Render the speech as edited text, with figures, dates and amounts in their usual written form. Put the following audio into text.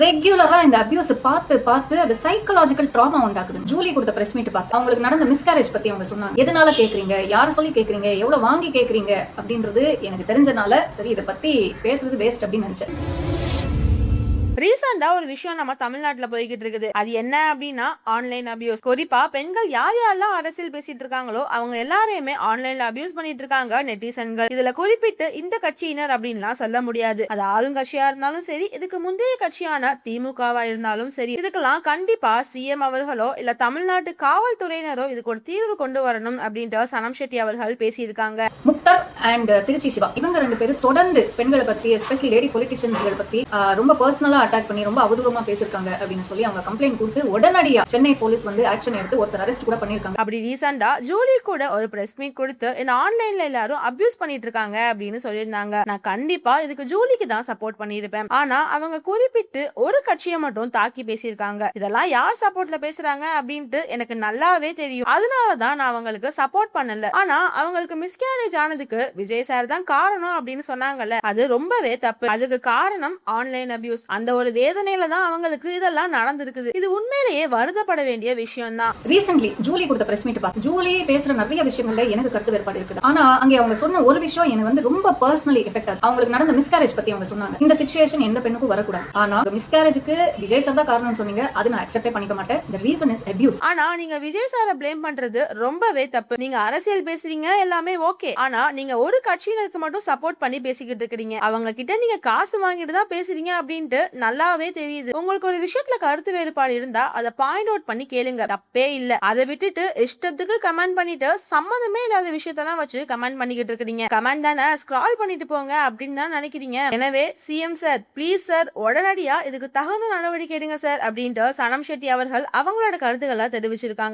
ரெகுலரா இந்த அபியூஸ் பார்த்து பார்த்து அது சைக்கலாஜிக்கல் ட்ராமா உண்டாக்குது. ஜூலி கொடுத்த பிரஸ் மீட் பார்த்து அவங்களுக்கு நடந்த மிஸ்கேரேஜ் பத்தி அவங்க சொன்னாங்க. எதனால கேக்குறீங்க, யார சொல்லி கேக்குறீங்க, எவ்வளவு வாங்கி கேக்குறீங்க அப்படின்றது எனக்கு தெரிஞ்சனால சரி இதை பத்தி பேசுறது வேஸ்ட் அப்படின்னு நினைச்சேன். ரீசெண்டா ஒரு விஷயம் நம்ம தமிழ்நாட்டுல போய்கிட்டு இருக்குது. அது என்ன அப்படின்னா ஆன்லைன் அபியூஸ். குறிப்பா பெண்கள் யார் யாரெல்லாம் அரசியல் பேசிட்டு இருக்காங்களோ அவங்க எல்லாரையுமே ஆன்லைன்ல அபியூஸ் பண்ணிட்டு இருக்காங்க நெட்டிசன்கள். இதுல குறிப்பிட்டு இந்த கட்சியினர் அப்படின்லாம் சொல்ல முடியாது. அது ஆளுங்கட்சியா இருந்தாலும் சரி, இதுக்கு முந்தைய கட்சியான திமுகவா இருந்தாலும் சரி, இதுக்கெல்லாம் கண்டிப்பா சிஎம் அவர்களோ இல்ல தமிழ்நாட்டு காவல்துறையினரோ இதுக்கு ஒரு தீர்வு கொண்டு வரணும் அப்படின்ட்டு சனம் ஷெட்டி அவர்கள் பேசியிருக்காங்க. முக்தார் அண்ட் திருச்சி சிவா இவங்க ரெண்டு பேரும் தொடர்ந்து பெண்களை பத்தி எஸ்பெஷலி லேடி பொலிட்டிஷியன்ஸ்களை பத்தி ரொம்ப பர்சனலா அட்டாக் பண்ணி ரொம்ப அவதூறமா பேசிருக்காங்க அப்படின்னு சொல்லி அவங்க கம்ப்ளைண்ட் கொடுத்து உடனடியா சென்னை போலீஸ் வந்து ஆக்ஷன் எடுத்து ஒருத்தர் அரெஸ்ட் கூட பண்ணிருக்காங்க. அப்படி ரீசெண்டா ஜூலி கூட ஒரு பிரஸ் மீட் கொடுத்து என்ன ஆன்லைன்ல எல்லாரும் அபியூஸ் பண்ணிட்டு இருக்காங்க அப்படின்னு சொல்லியிருந்தாங்க. நான் கண்டிப்பா இதுக்கு ஜூலிக்கு தான் சப்போர்ட் பண்ணிருப்பேன். ஆனா அவங்க குறிப்பிட்டு ஒரு கட்சியை மட்டும் தாக்கி பேசியிருக்காங்க. இதெல்லாம் யார் சப்போர்ட்ல பேசுறாங்க அப்படின்ட்டு எனக்கு நல்லாவே தெரியும். அதனாலதான் நான் அவங்களுக்கு சப்போர்ட் பண்ணல. ஆனா அவங்களுக்கு மிஸ்கேரேஜ் ஆனதுக்கு விஜய் சார் தான் காரணம் அப்படின்னு சொன்னாங்கல்ல, அது ரொம்பவே தப்பு. அதுக்கு காரணம் ஆன்லைன் அபியூஸ். அந்த ஒரு வேதனையில தான் அவங்களுக்கு இதெல்லாம் நடந்திருக்குது. இது உண்மையிலேயே வருத்தப்பட வேண்டிய விஷயம் தான். ரீசென்ட்லி ஜூலி கொடுத்த பிரஸ் மீட் பார்த்து ஜூலி பேசுற நிறைய விஷயங்கள்ல எனக்கு கருத்து வேறுபாடு இருக்குது. ஆனா அங்க அவங்க சொன்ன ஒரு விஷயம் எனக்கு வந்து ரொம்ப பர்சனலி எஃபெக்ட் ஆச்சு. அவங்களுக்கு நடந்த மிஸ்கேரேஜ் பத்தி அவங்க சொன்னாங்க. இந்த சிச்சுவேஷன் எந்த பெண்ணுக்கும் வரக்கூடாது. ஆனா மிஸ்கேரேஜுக்கு விஜய் சார் தான் காரணம் சொன்னீங்க. அது நான் அக்செப்ட் பண்ணிக்க மாட்டேன். the reason is abuse. ஆனா நீங்க விஜய் சாரை ப்ளேம் பண்றது ரொம்பவே தப்பு. நீங்க அரசியல் பேசுறீங்க எல்லாமே ஓகே. ஆனா நீங்க ஒரு கட்சியினருக்கு மட்டும் சப்போர்ட் பண்ணி பேசிக்கிட்டு இருக்கீங்க. அவங்க கிட்ட நீங்க காசு வாங்கிட்டு தான் பேசுறீங்க அப்படின்ட்டு நல்லாவே தெரியுது. உங்களுக்கு ஒரு விஷயத்துல கருத்து வேறுபாடு இருந்தா அதை பாயிண்ட் அவுட் பண்ணி கேளுங்க, தப்பே இல்ல. அதை விட்டுட்டு இஷ்டத்துக்கு கமெண்ட் பண்ணிட்டு சம்மந்தமே இல்லாத விஷயத்தான் வச்சு கமெண்ட் பண்ணிக்கிட்டு இருக்கீங்க. கமெண்ட் தானே, ஸ்க்ரால் பண்ணிட்டு போங்க அப்படின்னு தான் நினைக்கிறீங்க. எனவே சிஎம் சார் ப்ளீஸ் சார் உடனடியா இதுக்கு தகுந்த நடவடிக்கை எடுங்க சார் அப்படின்ட்டு சனம் ஷெட்டி அவர்கள் அவங்களோட கருத்துக்களை தெரிவிச்சிருக்காங்க.